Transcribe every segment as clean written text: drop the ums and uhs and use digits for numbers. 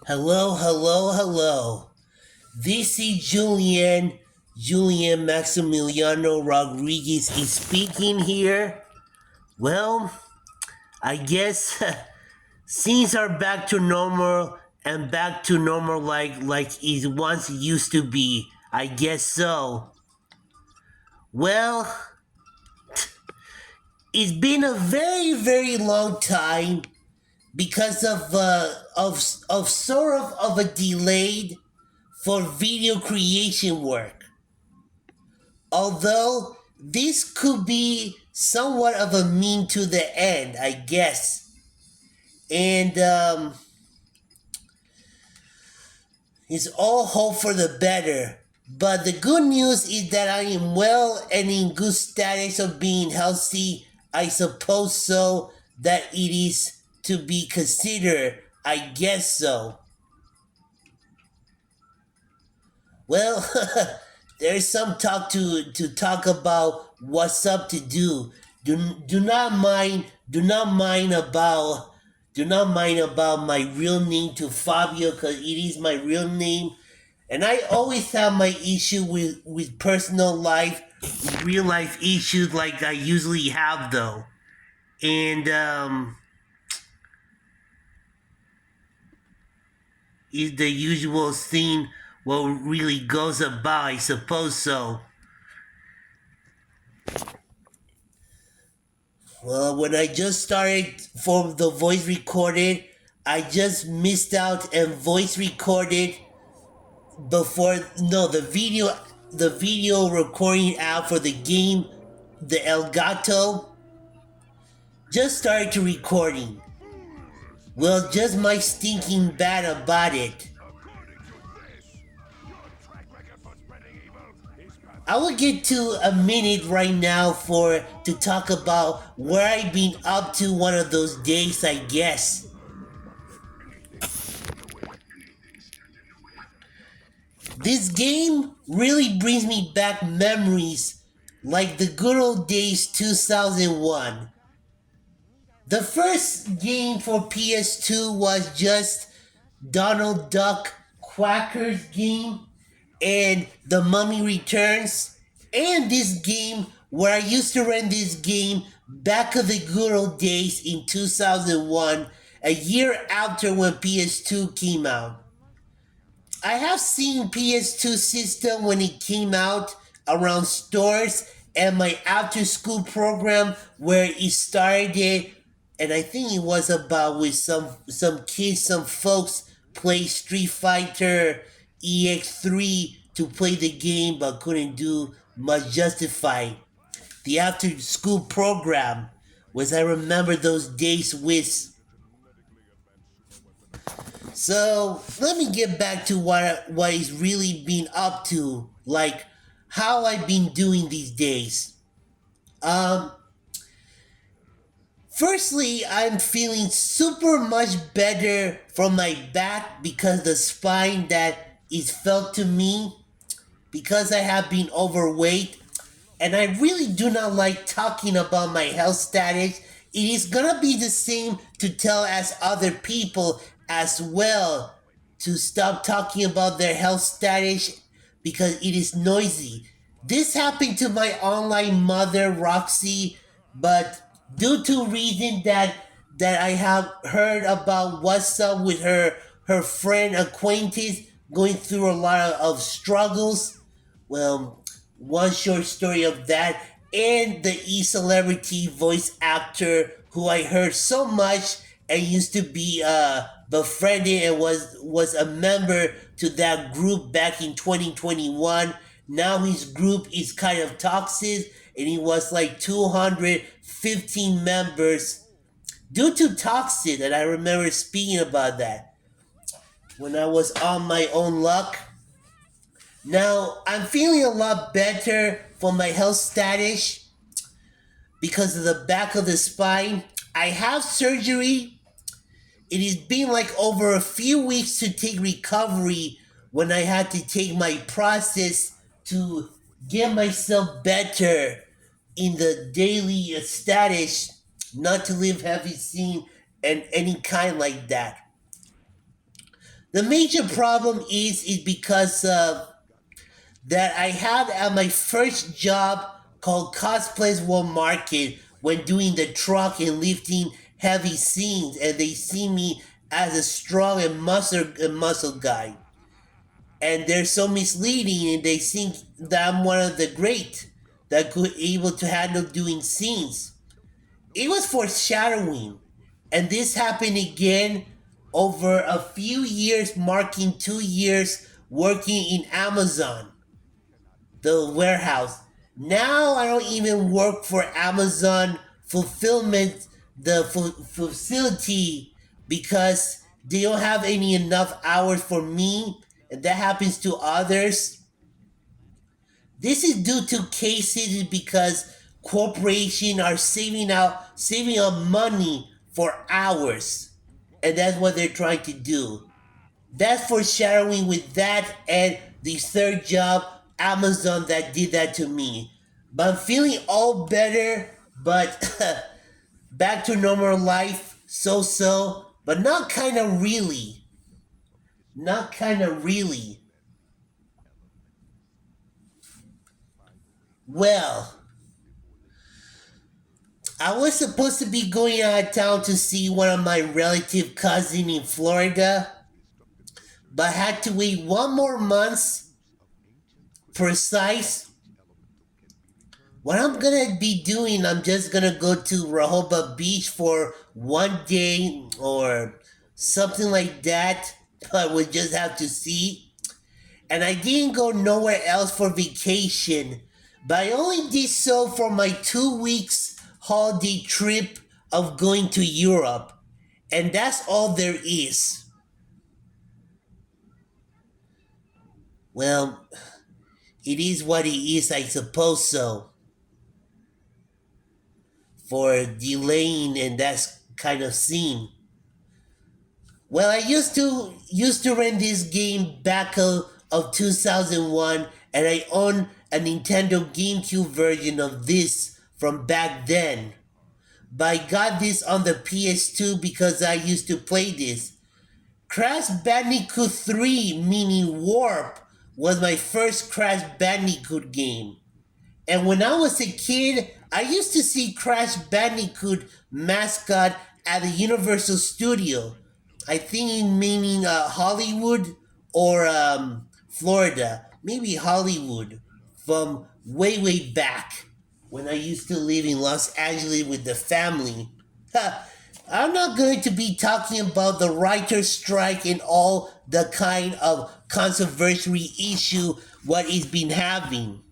Hello, hello, hello. This is Julian Maximiliano Rodriguez is speaking here. Well, I guess things are back to normal and back to normal like it once used to be. I guess so. Well, it's been a very long time because of sort of a delayed for video creation work. Although this could be somewhat of a mean to the end, I guess. And it's all hope for the better. But the good news is that I am well and in good status of being healthy. I suppose so that it is to be considered. I guess so. Well, there's some talk to talk about what's up to do. Do not mind about my real name to Fabio because it is my real name. And I always have my issue with personal life, real life issues like I usually have though. And is the usual thing what really goes about, I suppose so. Well, when I just started for the voice recorded, I just missed out and voice recorded before no the video recording app for the game the El Gato just started to recording. Well, just my stinking bad about it. I will get to a minute right now for to talk about where I've been up to one of those days, I guess. This game really brings me back memories like the good old days 2001. The first game for PS2 was just Donald Duck Quacker's game and The Mummy Returns, and this game where I used to rent this game back of the good old days in 2001, a year after when PS2 came out. I have seen PS2 system when it came out around stores and my after school program where it started, and I think it was about with some kids, some folks play Street Fighter EX3 to play the game but couldn't do much justify. The after school program was I remember those days with. So let me get back to what he's really been up to, like how I've been doing these days. Um, Firstly, I'm feeling super much better from my back because the spine that is felt to me because I have been overweight, and I really do not like talking about my health status. It is gonna be the same to tell as other people as well to stop talking about their health status because it is noisy. This happened to my online mother, Roxy, but due to reason that I have heard about what's up with her friend acquaintance going through a lot of struggles. Well, one short story of that, and the e-celebrity voice actor who I heard so much and used to be befriended and was a member to that group back in 2021. Now his group is kind of toxic and he was like 215 members due to toxic, and I remember speaking about that when I was on my own luck. Now I'm feeling a lot better for my health status because of the back of the spine. I have surgery. It has been like over a few weeks to take recovery when I had to take my process to get myself better in the daily status, not to live heavy scene and any kind like that. The major problem is because that I had at my first job called Cosplays World Market when doing the truck and lifting heavy scenes, and they see me as a strong and muscle guy, and they're so misleading, and they think that I'm one of the great that could able to handle doing scenes. It was foreshadowing, and this happened again over a few years, marking 2 years working in Amazon, the warehouse. Now I don't even work for Amazon fulfillment, the facility, because they don't have any enough hours for me, and that happens to others. This is due to cases because corporations are saving up money for hours, and that's what they're trying to do. That's foreshadowing with that and the third job, Amazon, that did that to me. But I'm feeling all better, but back to normal life, so so, but not kind of really. Not kind of really. Well, I was supposed to be going out of town to see one of my relative cousins in Florida, but had to wait 1 more month precise. What I'm gonna be doing, I'm just gonna go to Rehoboth Beach for 1 day or something like that. But we'll just have to see. And I didn't go nowhere else for vacation, but I only did so for my 2 weeks holiday trip of going to Europe. And that's all there is. Well, it is what it is, I suppose so, for delaying and that's kind of scene. Well, I used to rent this game back of 2001, and I own a Nintendo GameCube version of this from back then. But I got this on the PS2 because I used to play this. Crash Bandicoot 3, meaning Warp, was my first Crash Bandicoot game. And when I was a kid, I used to see Crash Bandicoot mascot at the Universal Studio. I think in meaning Hollywood or Florida, maybe Hollywood, from way way back when I used to live in Los Angeles with the family. I'm not going to be talking about the writer's strike and all the kind of controversy issue what it's been having.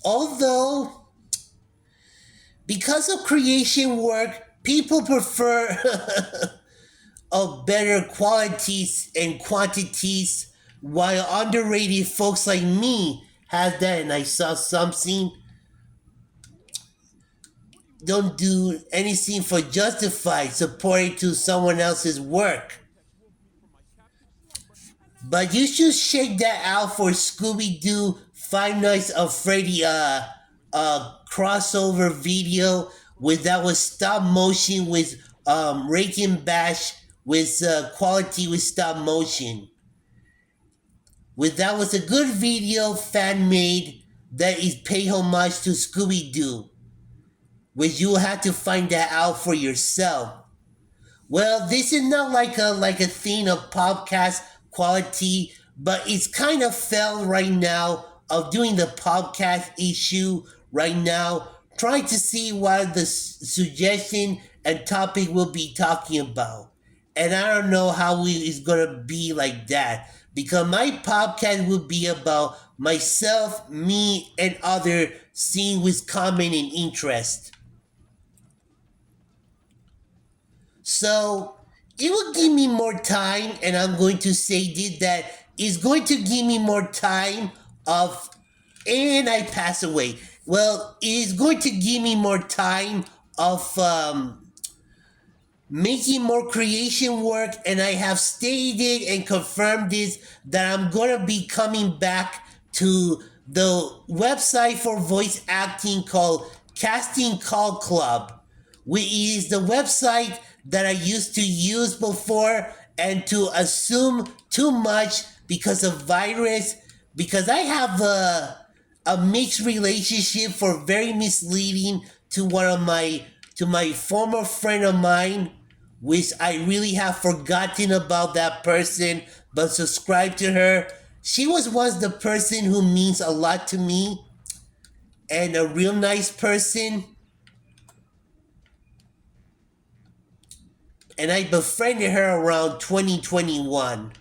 Although, because of creation work, people prefer of better qualities and quantities, while underrated folks like me has that, and I saw something, don't do anything for justify supporting to someone else's work. But you should check that out for Scooby Doo Five Nights of Freddy crossover video with that was stop motion with Rake Bash with quality with stop motion. With that was a good video fan made that is pay homage to Scooby Doo, which you will have to find that out for yourself. Well, this is not like a thing of podcast quality, but it's kind of fell right now of doing the podcast issue right now, trying to see what the suggestion and topic we'll be talking about. And I don't know how it's gonna be like that because my podcast will be about myself, me, and other seeing with common and interest. So it will give me more time, and I'm going to say this that it's going to give me more time of, and I pass away. Well, it is going to give me more time of making more creation work, and I have stated and confirmed this that I'm gonna be coming back to the website for voice acting called Casting Call Club, which is the website that I used to use before, and to assume too much because of virus, because I have a mixed relationship for very misleading to one of my to my former friend of mine, which I really have forgotten about that person, but subscribe to her. She was once the person who means a lot to me and a real nice person, and I befriended her around 2021.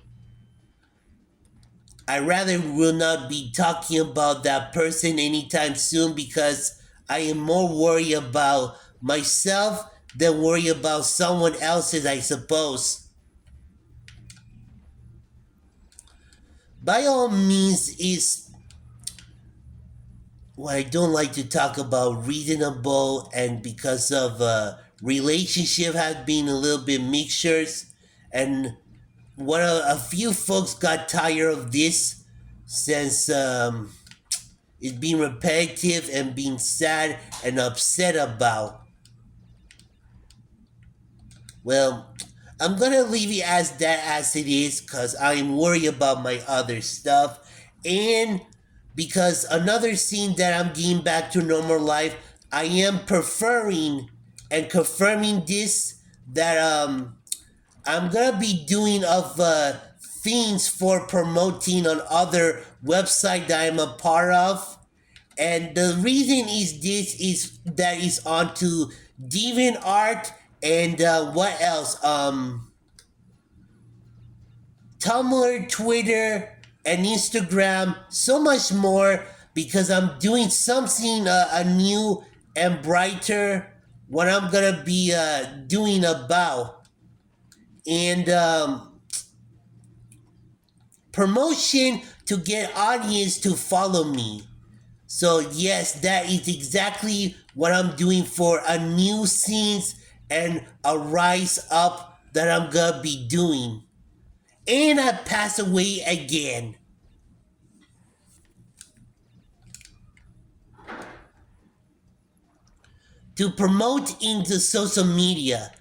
I rather will not be talking about that person anytime soon because I am more worried about myself than worry about someone else's, I suppose. By all means, is what I don't like to talk about reasonable, and because of relationship has been a little bit mixtures, and what a few folks got tired of this since it's being repetitive and being sad and upset about. Well, I'm gonna leave it as that as it is because I'm worried about my other stuff, and because another scene that I'm getting back to normal life, I am preferring and confirming this that I'm gonna be doing of things for promoting on other website that I'm a part of, and the reason is this is that is onto Deviant Art and what else? Tumblr, Twitter, and Instagram, so much more because I'm doing something a new and brighter. What I'm gonna be doing about and promotion to get audience to follow me. So yes, that is exactly what I'm doing for a new scenes and a rise up that I'm gonna be doing. And I pass away again. To promote into social media.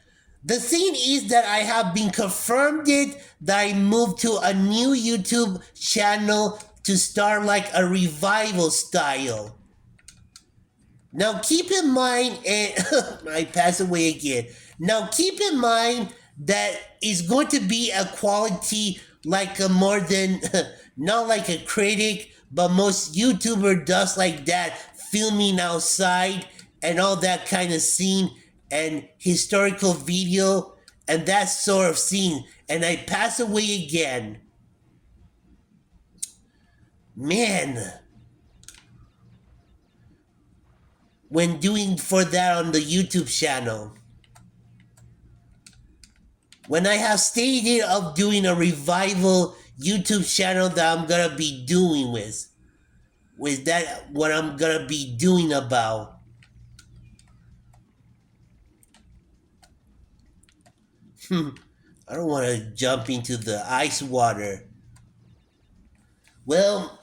The thing is that I have been confirmed it that I moved to a new YouTube channel to start like a revival style. Now keep in mind, and I pass away again. Now keep in mind that it's going to be a quality like a more than not like a critic, but most YouTuber does like that, filming outside and all that kind of scene and historical video and that sort of scene. And I pass away again. Man, when doing for that on the YouTube channel. When I have stated of doing a revival YouTube channel that I'm gonna be doing with that what I'm gonna be doing about. I don't want to jump into the ice water. Well,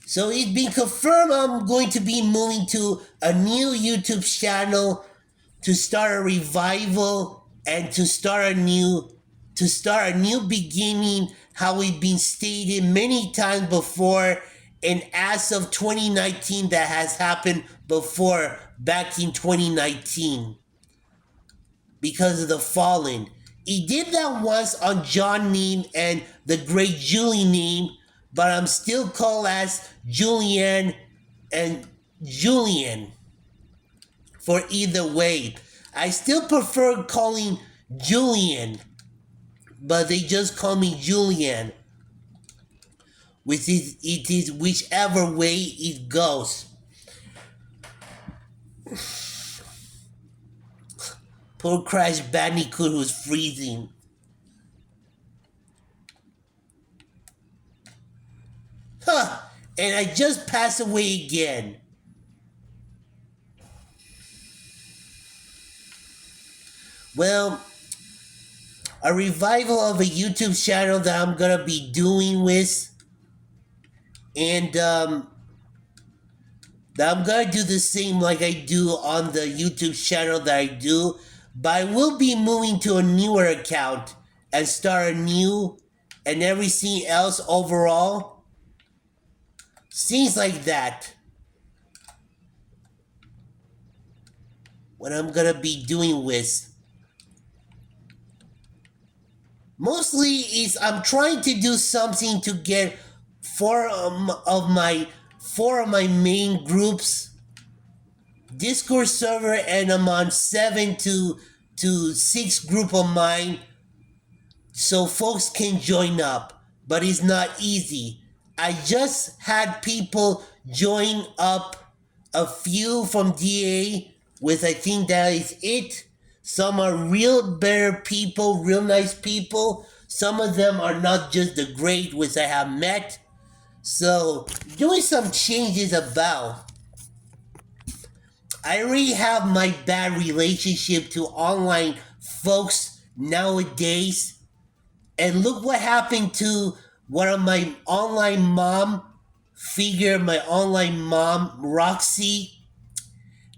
so it's been confirmed I'm going to be moving to a new YouTube channel to start a revival and to start a new beginning, how it's been stated many times before, and as of 2019 that has happened before back in 2019 because of the fallen. He did that once on John Name and the great Julie Name, but I'm still called as Julian and Julian for either way. I still prefer calling Julian, but they just call me Julian, which is it is whichever way it goes. Poor Crash Bandicoot who's freezing. Huh, and I just passed away again. Well, a revival of a YouTube channel that I'm gonna be doing with, and that I'm gonna do the same like I do on the YouTube channel that I do, But I will be moving to a newer account and start anew, and everything else overall seems like that. What I'm gonna be doing with mostly is I'm trying to do something to get four of my main groups Discord server, and I'm on 7 to 6 group of mine so folks can join up, but it's not easy. I just had people join up, a few from DA, with I think that is it. Some are real better people, real nice people. Some of them are not just the great, which I have met. So doing some changes about. I already have my bad relationship to online folks nowadays. And look what happened to one of my online mom my online mom, Roxy,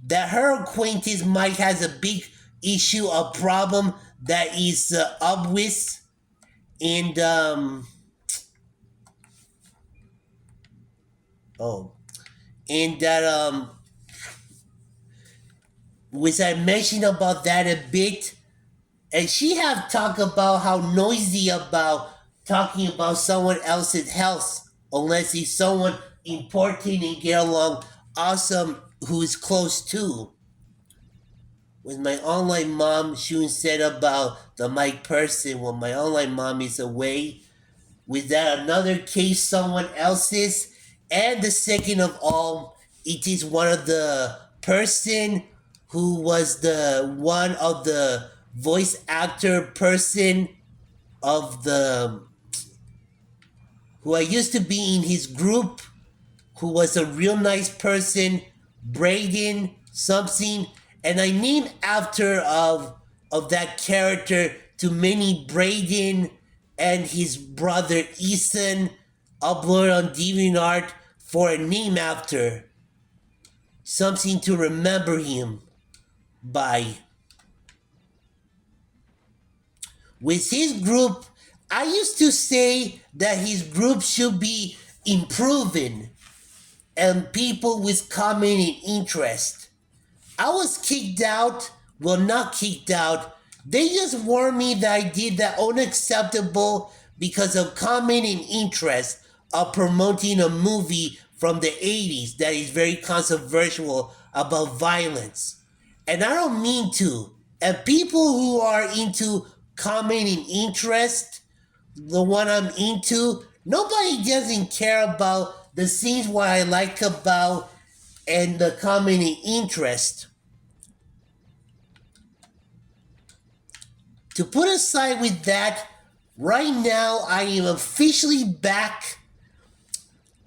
that her acquaintance Mike has a big issue, a problem that is up with. And, oh, and that, which I mentioned about that a bit. And she have talked about how noisy about talking about someone else's health unless he's someone important and get along awesome who is close to. With my online mom, she said about the Mike person when my online mom is away. With that another case someone else's. And the second of all, it is one of the person who was the one of the voice actor person of the who I used to be in his group, who was a real nice person, Braden something, and I named after of that character to many Braden and his brother Ethan upload on DeviantArt for a name after something to remember him by. With his group, I used to say that his group should be improving and people with common interest. I was kicked out, well, not kicked out. They just warned me that I did that unacceptable because of common interest of promoting a movie from the 80s that is very controversial about violence. And I don't mean to. And people who are into common interest, the one I'm into, nobody doesn't care about the scenes what I like about and the common interest. To put aside with that, right now I am officially back.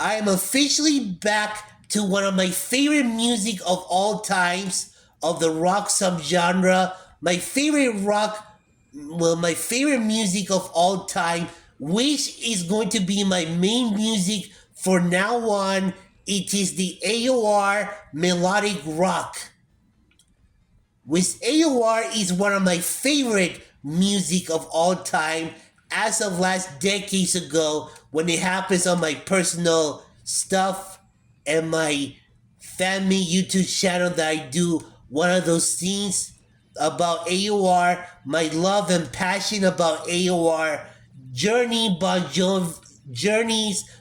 I am officially back to one of my favorite music of all times of the rock subgenre. My favorite my favorite music of all time, which is going to be my main music for now on. It is the AOR melodic rock. Which AOR is one of my favorite music of all time as of last decades ago when it happens on my personal stuff and my family YouTube channel that I do one of those scenes about AOR, my love and passion about AOR, Journey's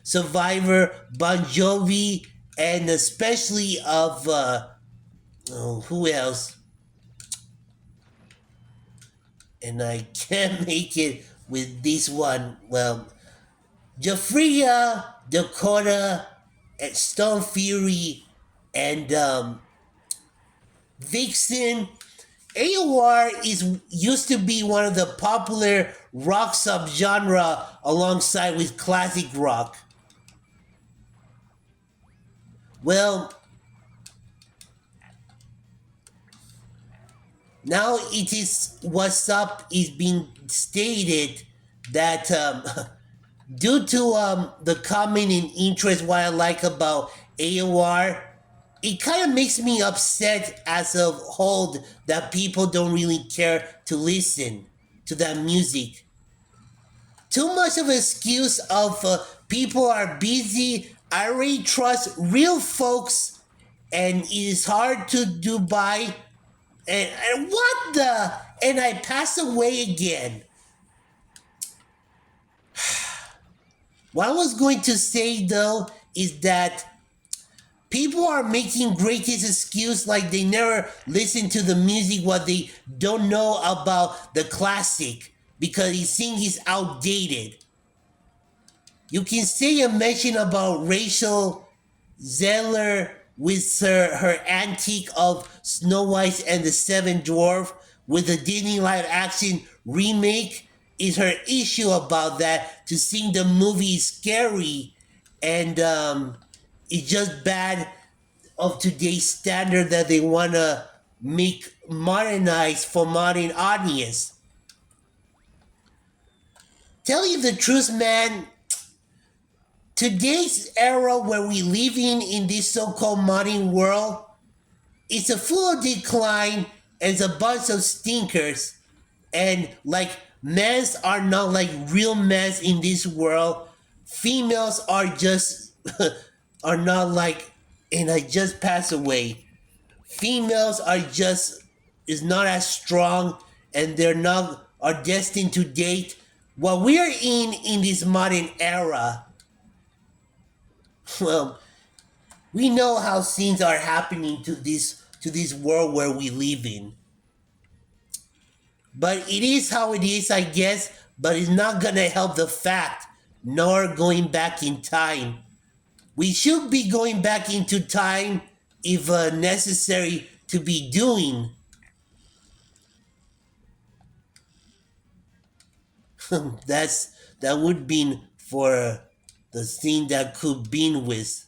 Survivor, Bon Jovi, and especially of who else? And I can't make it with this one. Well, Jafria, Dakota, and Stone Fury, and Vixen. AOR is used to be one of the popular rock subgenre alongside with classic rock. Well, now it is what's up is being stated that due to the common interest what I like about AOR, it kind of makes me upset as a whole that people don't really care to listen to that music. Too much of an excuse of people are busy. I really trust real folks, and it is hard to do by. And what the? And I pass away again. What I was going to say though is that people are making greatest excuse like they never listen to the music, what they don't know about the classic because he think he's outdated. You can say a mention about Rachel Zeller with her antique of Snow White and the Seven Dwarf with the Disney live action remake is her issue about that. To think the movie is scary and it's just bad of today's standard that they want to make modernize for modern audience. Tell you the truth, man, today's era where we live in this so-called modern world, it's a full decline and it's a bunch of stinkers. And like men's are not like real men's in this world. Females are just are not like, and I just passed away. Females are just is not as strong and they're not are destined to date. What we're in this modern era, well, we know how things are happening to this world where we live in. But it is how it is, I guess. But it's not gonna help the fact nor going back in time. We should be going back into time if necessary to be doing. That's that would be for the thing that could be with.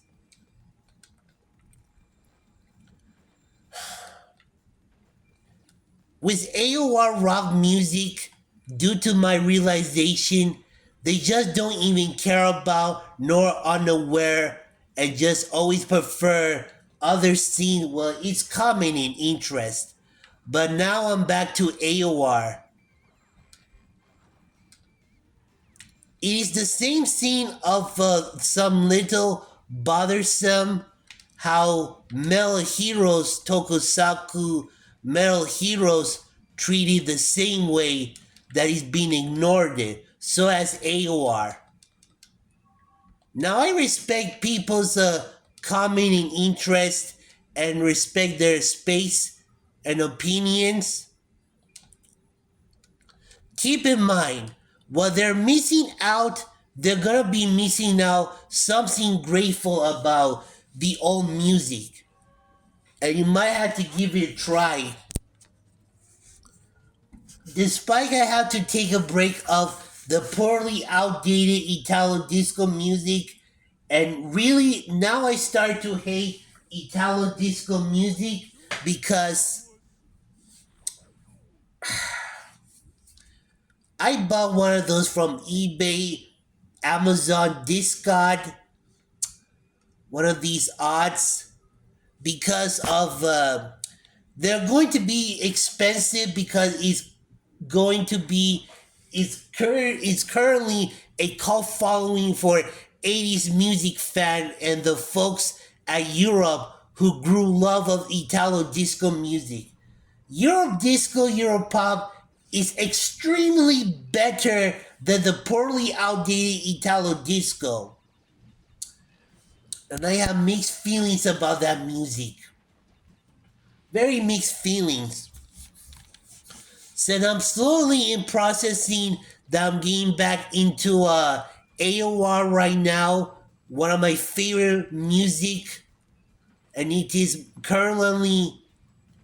With AOR rock music, due to my realization, they just don't even care about nor unaware and just always prefer other scene. Well, it's common in interest. But now I'm back to AOR. It is the same scene of some little bothersome how Metal Heroes Tokusaku Metal Heroes treated the same way that is being ignored it, so as AOR. Now I respect people's comment and interest and respect their space and opinions. Keep in mind, what they're missing out, they're gonna be missing out something grateful about the old music. And you might have to give it a try. Despite I have to take a break of the poorly outdated Italo disco music, and really now I start to hate Italo disco music because I bought one of those from eBay, Amazon Discard, one of these odds, because of they're going to be expensive because it's going to be it's currently a cult following for 80s music fan and the folks at Europe who grew love of Italo disco music. Euro disco, Euro pop is extremely better than the poorly outdated Italo disco. And I have mixed feelings about that music. Very mixed feelings. So I'm slowly in processing that I'm getting back into AOR right now. One of my favorite music, and it is currently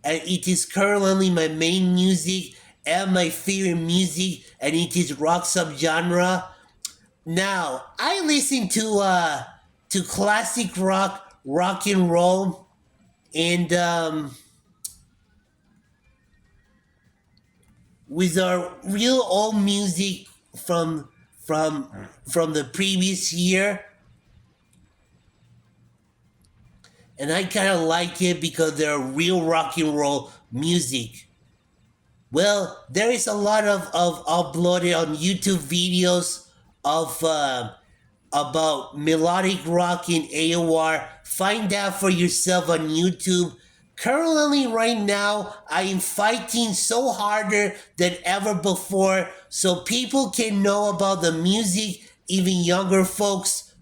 my main music and my favorite music, and it is rock subgenre. Now I listen to classic rock, rock and roll, and with our real old music from from the previous year. and I kind of like it because they're real rock and roll music. Well, there is a lot of uploaded on YouTube videos of about melodic rock in AOR. Find out for yourself on YouTube. Currently, right now, I am fighting so harder than ever before so people can know about the music, even younger folks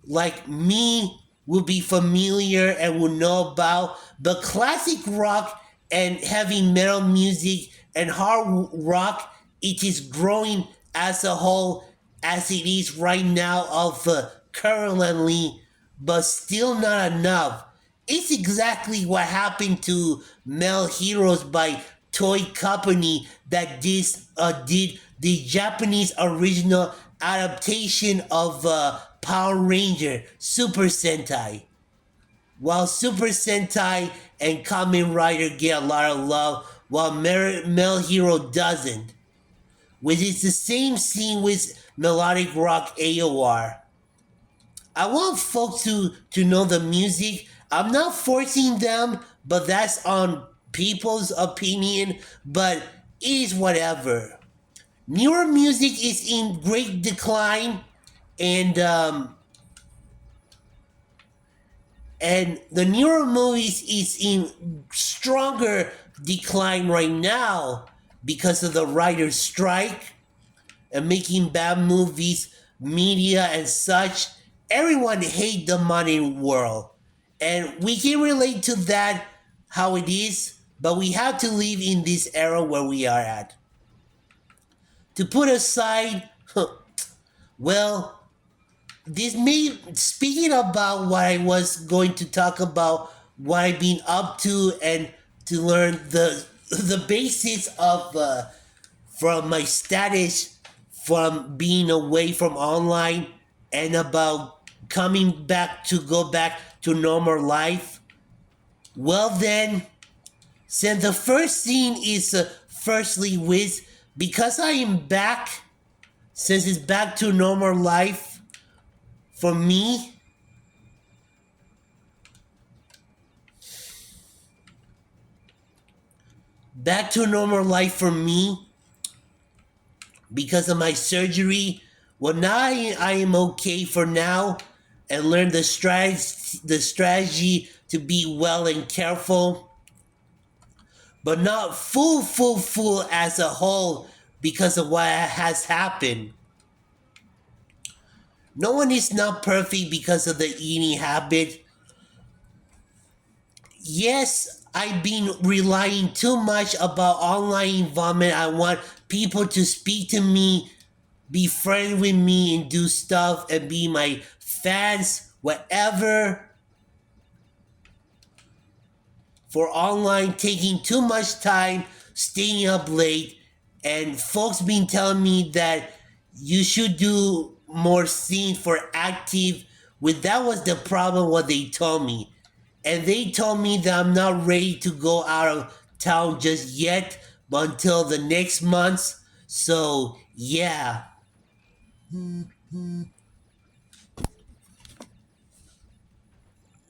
like me will be familiar and will know about. But classic rock and heavy metal music and hard rock, it is growing as a whole as it is right now of currently, but still not enough. It's exactly what happened to Mel Heroes by Toy Company that did the Japanese original adaptation of Power Ranger Super Sentai. While Super Sentai and Kamen Rider get a lot of love, while Mel Hero doesn't, which is the same scene with melodic rock AOR. I want folks to know the music. I'm not forcing them, but that's on people's opinion, but it is whatever. Newer music is in great decline, and and the newer movies is in stronger decline right now because of the writer's strike and making bad movies, media and such. Everyone hate the money world. And we can relate to that how it is, but we have to live in this era where we are at. To put aside, well, this may speaking about what I was going to talk about, what I've been up to, and to learn the basics of from my status from being away from online and about coming back to go back to normal life. Well, then, since the first scene is firstly with because I am back, since it's back to normal life for me, back to normal life for me because of my surgery. Well, now I am okay for now and learn the strategy to be well and careful, but not full as a whole because of what has happened. No one is not perfect because of the eating habit. Yes, I've been relying too much about online involvement. I want people to speak to me, be friends with me, and do stuff and be my fans, whatever. For online taking too much time, staying up late, and folks been telling me that you should do more scenes for active. With that was the problem what they told me. And they told me that I'm not ready to go out of town just yet, but until the next month. So yeah.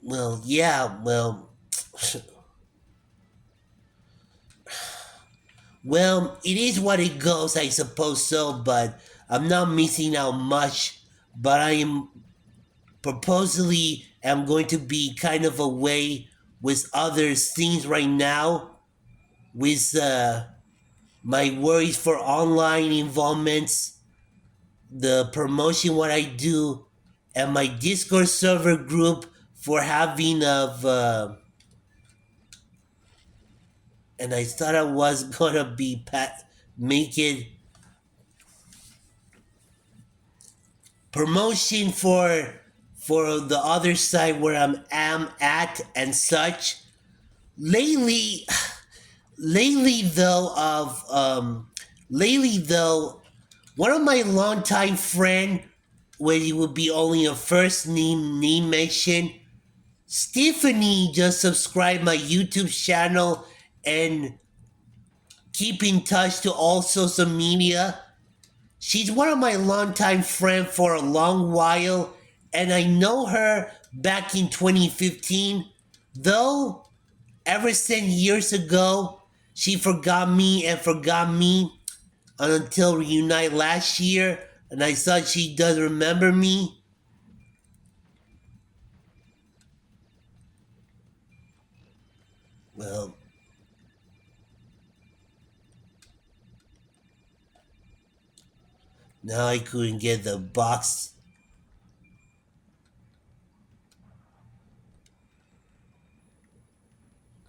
Well, yeah, well, it is what it goes, I suppose so, but I'm not missing out much. But I am purposely am going to be kind of away with other things right now, with my worries for online involvements, the promotion what I do, and my Discord server group for having of. And I thought I was gonna be make it promotion for the other side where am at and such. Lately, lately though of lately though, one of my longtime friend, where he would be only a first name mention, Stephanie just subscribed my YouTube channel and keep in touch to all social media. She's one of my longtime friends for a long while, and I know her back in 2015. Though, ever since years ago, she forgot me and forgot me until reunite last year, and I thought she does remember me. Well, now I couldn't get the box.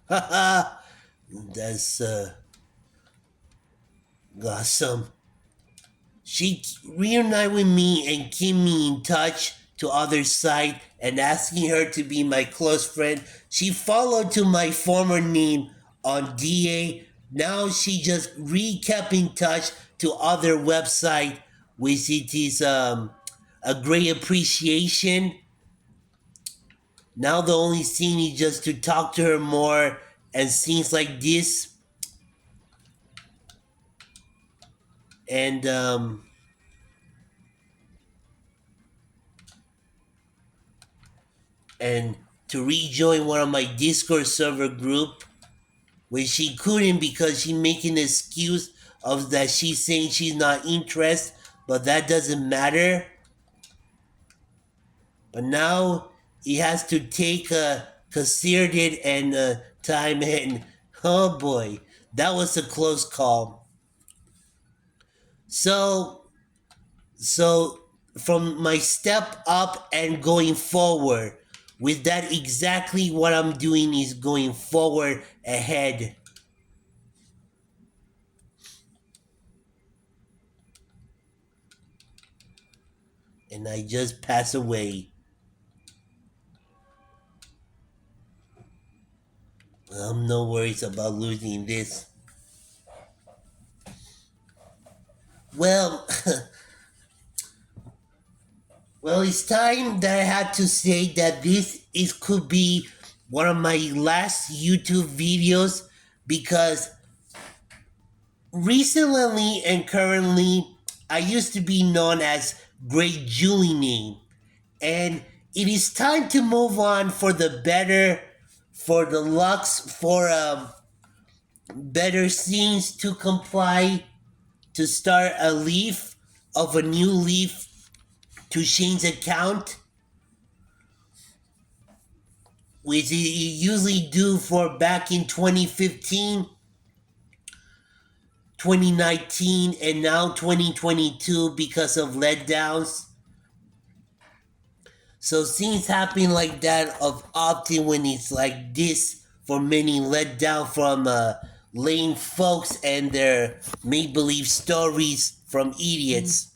Haha, that's awesome. She reunited with me and keep me in touch to other side and asking her to be my close friend. She followed to my former name on DA. Now she just kept in touch to other website, which it is a great appreciation. Now the only thing is just to talk to her more and things like this, and and to rejoin one of my Discord server group, which she couldn't because she making an excuse of that she's saying she's not interested, but that doesn't matter. But now he has to take a concerted and time, and oh boy, that was a close call. So so from my step up and going forward, with that exactly what I'm doing is going forward ahead, and I just pass away. I'm no worries about losing this. Well, well, it's time that I had to say that this is could be one of my last YouTube videos, because recently and currently I used to be known as Great Julie name, and it is time to move on for the better, for the lux, for better scenes to comply, to start a leaf of a new leaf to Shane's account, which he usually do for back in 2015, 2019, and now 2022 because of letdowns. So things happen like that of often when it's like this, for many let down from lame folks and their make believe stories from idiots.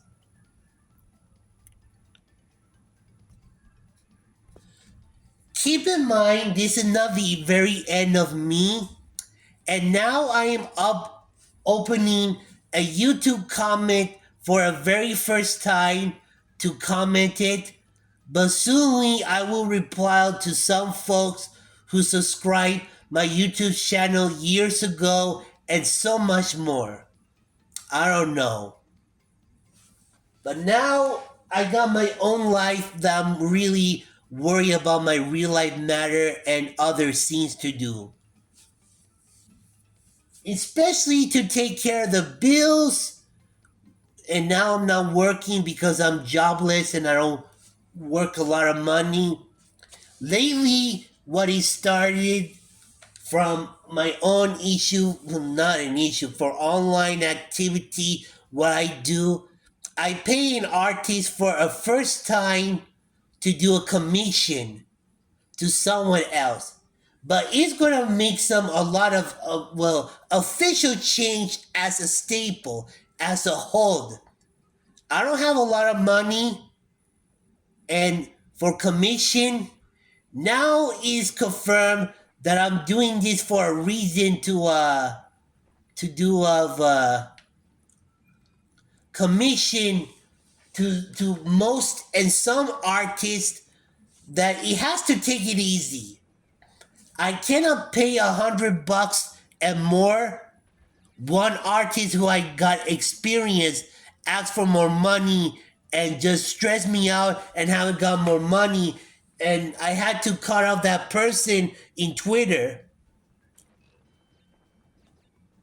Keep in mind, this is not the very end of me, and now I am up opening a YouTube comment for a very first time to comment it, but soonly I will reply to some folks who subscribed my YouTube channel years ago and so much more. I don't know. But now I got my own life that I'm really worried about my real life matter and other things to do. Especially to take care of the bills, and now I'm not working because I'm jobless and I don't work a lot of money. Lately, what it started from my own issue, well, not an issue, for online activity, what I do, I pay an artist for a first time to do a commission to someone else. But it's gonna make some a lot of well, official change as a staple, as a hold. I don't have a lot of money, and for commission, now is confirmed that I'm doing this for a reason to do of commission to most and some artists, that it has to take it easy. I cannot pay $100 and more. One artist who I got experience ask for more money and just stress me out and haven't got more money, and I had to cut off that person in Twitter.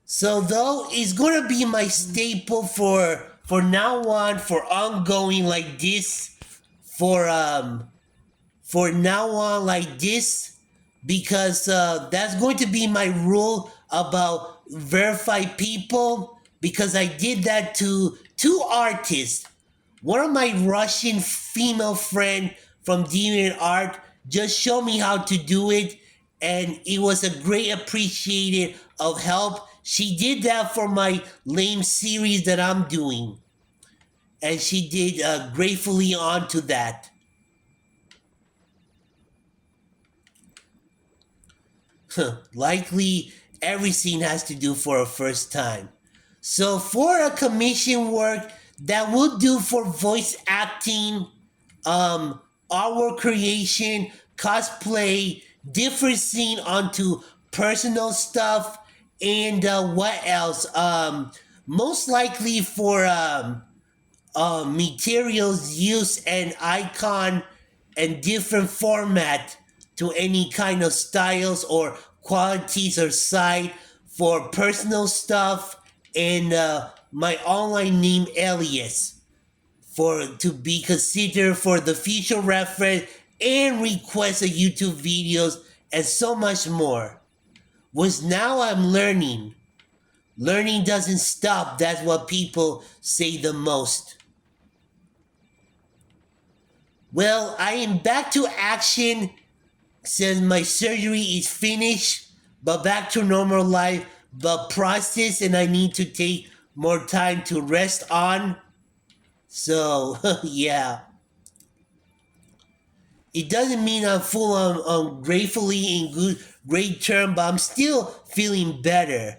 So though it's gonna be my staple for now on, for ongoing like this, for now on like this, because that's going to be my rule about verified people, because I did that to two artists. One of my Russian female friend from Deviant Art just showed me how to do it, and it was a great appreciated of help. She did that for my lame series that I'm doing, and she did gratefully onto that. Likely everything has to do for a first time. So for a commission work that would do for voice acting, artwork creation, cosplay, different scene onto personal stuff, and what else? Most likely for materials use and icon and different format to any kind of styles or qualities or site for personal stuff, and my online name alias for to be considered for the future reference and request of YouTube videos and so much more. Was now I'm learning. Learning doesn't stop. That's what people say the most. Well, I am back to action since my surgery is finished, but back to normal life, but process, and I need to take more time to rest on. So, yeah. It doesn't mean I'm full on gratefully in good, great term, but I'm still feeling better.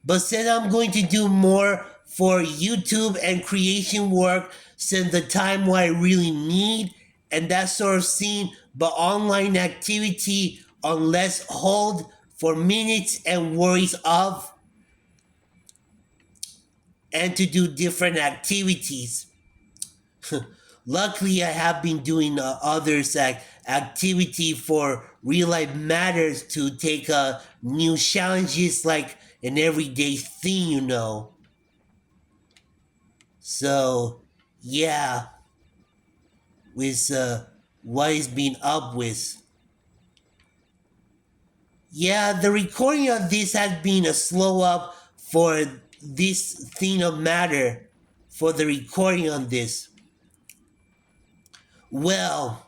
But since I'm going to do more for YouTube and creation work since the time what I really need and that sort of scene, but online activity on less hold for minutes and worries of, and to do different activities. Luckily, I have been doing others activity for real life matters to take new challenges like an everyday thing, you know. So, yeah, with what is being up with. Yeah, the recording of this has been a slow up for this thing of matter for the recording on this. Well,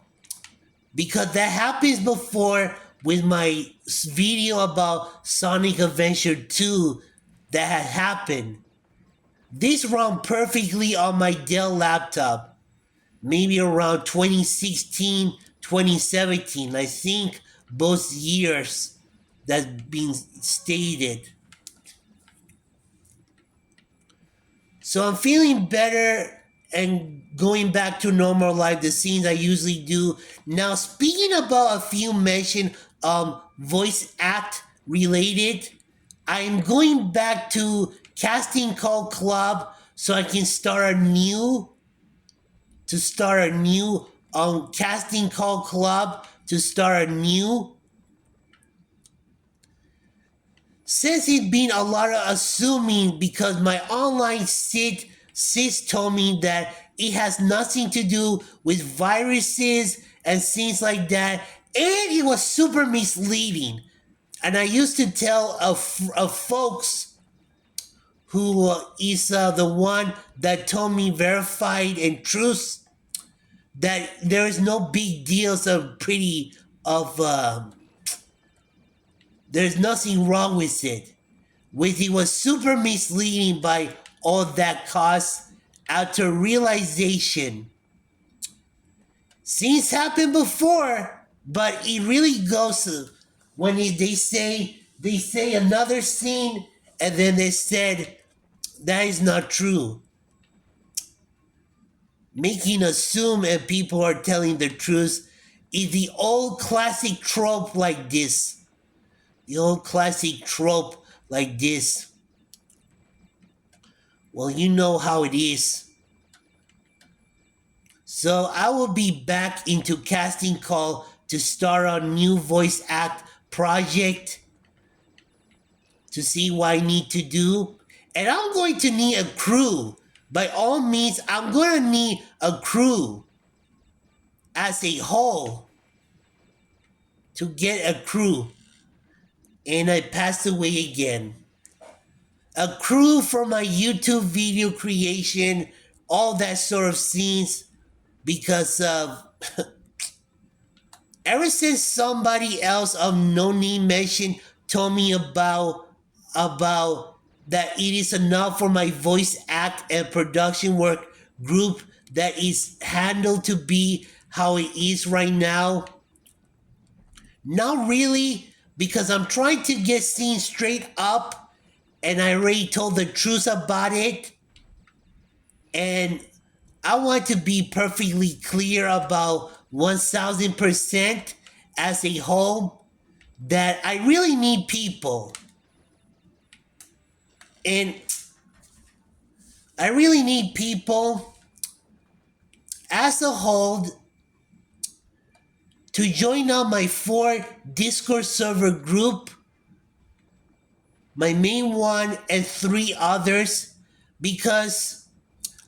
because that happens before with my video about Sonic Adventure 2 that had happened. This ran perfectly on my Dell laptop, maybe around 2016, 2017. I think both years that's been stated. So I'm feeling better and going back to normal life, the scenes I usually do. Now, speaking about a few mentioned voice act related, I'm going back to Casting Call Club so I can start a new Casting Call Club to start a new. Since it's been a lot of assuming because my online sis told me that it has nothing to do with viruses and things like that, and it was super misleading. And I used to tell of folks who is the one that told me verified and truth that there is no big deals of pretty of there's nothing wrong with it. With it was super misleading by all that cost after realization. Things happened before, but it really goes when they say another scene and then they said that is not true. Making assume and people are telling the truth is the old classic trope like this. The old classic trope like this. Well, you know how it is. So I will be back into casting call to start a new voice act project to see what I need to do. And I'm going to need a crew. By all means, I'm going to need a crew as a whole to get a crew. And I passed away again. A crew for my YouTube video creation, all that sort of scenes, because of ever since somebody else of no name mention told me about that it is enough for my voice act and production work group that is handled to be how it is right now. Not really, because I'm trying to get scenes straight up and I already told the truth about it. And I want to be perfectly clear about 1000% as a whole that I really need people. And I really need people as a whole to join up my 4 Discord server group, my main one, and 3 others, because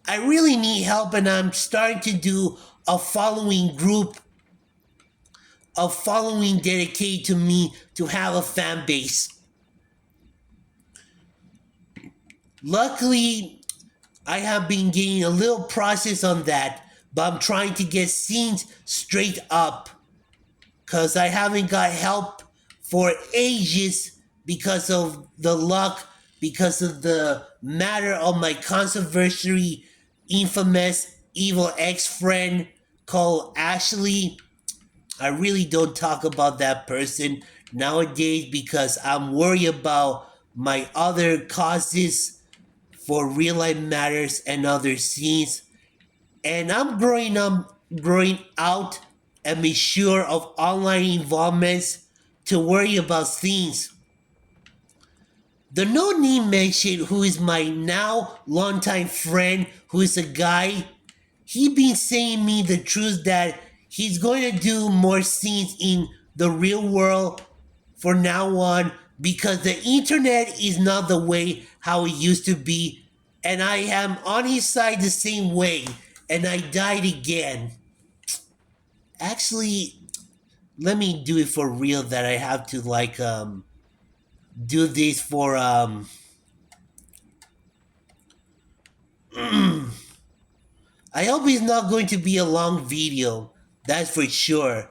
I really need help and I'm starting to do a following group, a following dedicated to me to have a fan base. Luckily, I have been getting a little process on that, but I'm trying to get scenes straight up because I haven't got help for ages because of the luck, because of the matter of my controversy, infamous evil ex-friend called Ashley. I really don't talk about that person nowadays because I'm worried about my other causes for real life matters and other scenes. And I'm growing out and be sure of online involvements to worry about things. The no name mentioned, who is my now longtime friend, who is a guy, he been saying me the truth that he's going to do more scenes in the real world for now on because the internet is not the way how it used to be, and I am on his side the same way, and I died again. Actually, let me do it for real that I have to do this for I hope it's not going to be a long video, that's for sure.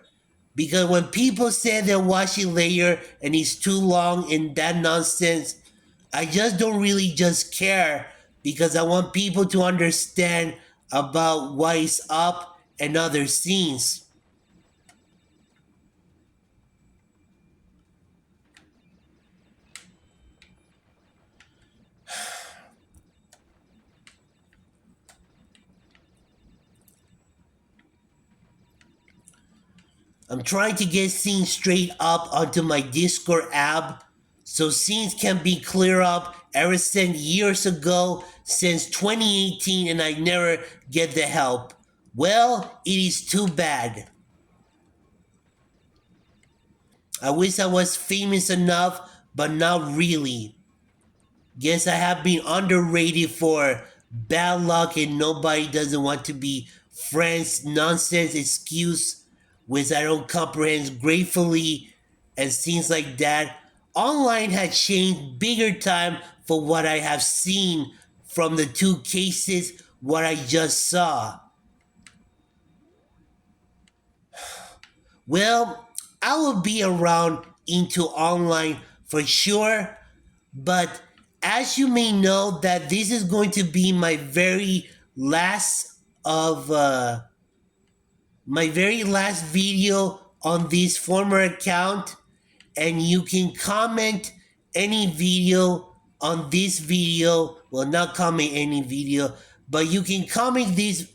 Because when people say they'll watch it later and it's too long and that nonsense, I just don't really just care because I want people to understand about what is up and other scenes. I'm trying to get scenes straight up onto my Discord app so scenes can be clear up ever since years ago, since 2018, and I never get the help. Well, it is too bad. I wish I was famous enough, but not really. Guess I have been underrated for bad luck and nobody doesn't want to be friends nonsense excuse which I don't comprehend gratefully and things like that. Online has changed bigger time for what I have seen from the 2 cases what I just saw. Well, I will be around into online for sure, but as you may know that this is going to be of my very last video on this former account, and you can comment any video on this video, well, not comment any video, but you can comment this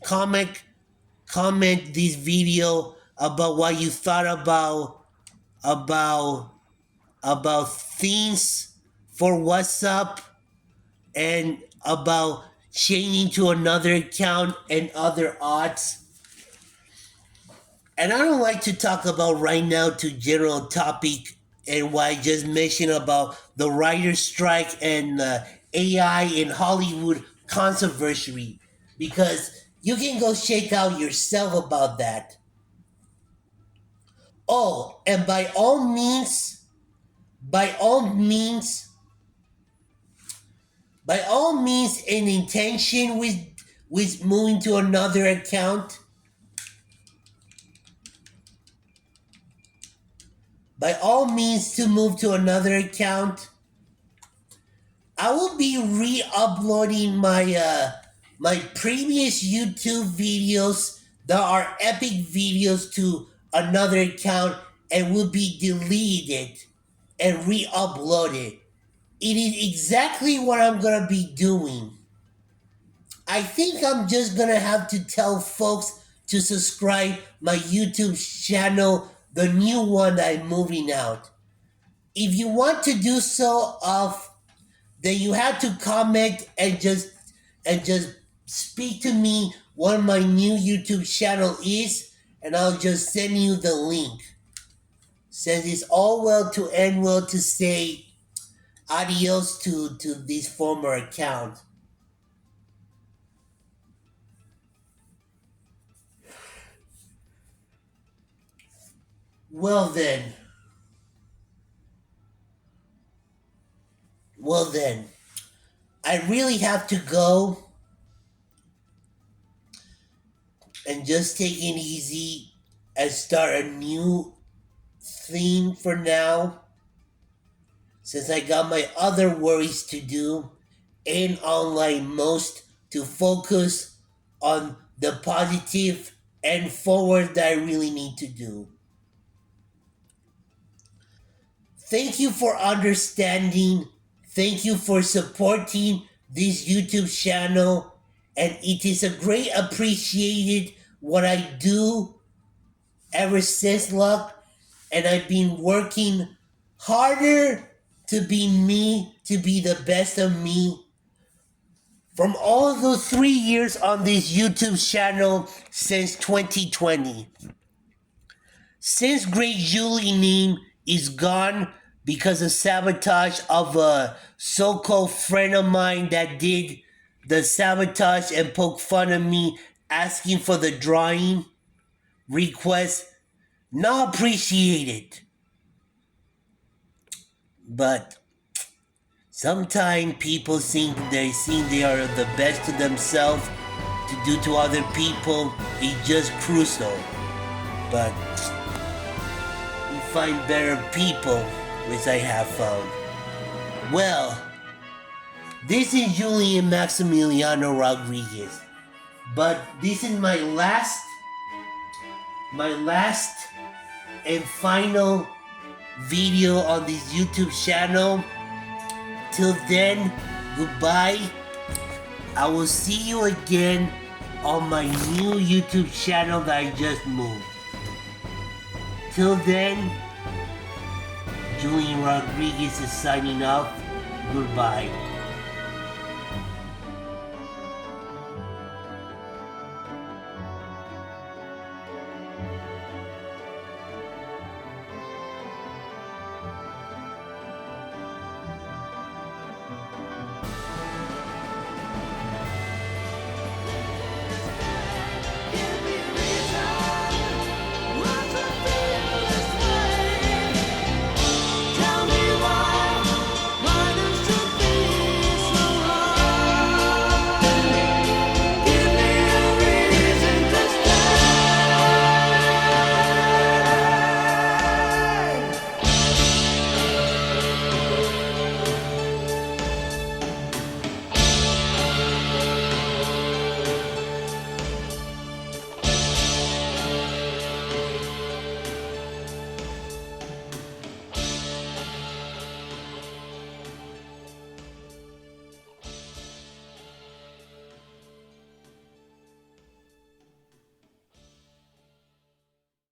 video about what you thought about about things for what's up and about changing to another account and other odds. And I don't like to talk about right now to general topic and what I just mentioned about the writer's strike and AI in Hollywood controversy because you can go shake out yourself about that. Oh, and by all means, by all means, an intention with moving to another account. By all means, to move to another account. I will be re-uploading my previous YouTube videos that are epic videos to another account and will be deleted and re-uploaded. It is exactly what I'm gonna be doing. I think I'm just gonna have to tell folks to subscribe my YouTube channel, the new one that I'm moving out. If you want to do so, then you have to comment and just speak to me what my new YouTube channel is, and I'll just send you the link. Since it's all well to end well to say adios to this former account. Well then, well then, I really have to go and just take it easy and start a new thing for now, since I got my other worries to do and online most to focus on the positive and forward that I really need to do. Thank you for understanding. Thank you for supporting this YouTube channel. And it is a great appreciated what I do ever since luck. And I've been working harder to be me, to be the best of me. From all of those 3 years on this YouTube channel since 2020. Since Great Julie name is gone because of sabotage of a so-called friend of mine that did the sabotage and poke fun of me asking for the drawing request, not appreciated. But sometimes people think they are the best to themselves to do to other people. It's just crucial. But you find better people, which I have found. Well, this is Julian Maximiliano Rodriguez. But this is my last and final video on this YouTube channel. Till then, goodbye. I will see you again on my new YouTube channel that I just moved. Till then, Julian Rodriguez is signing off. Goodbye.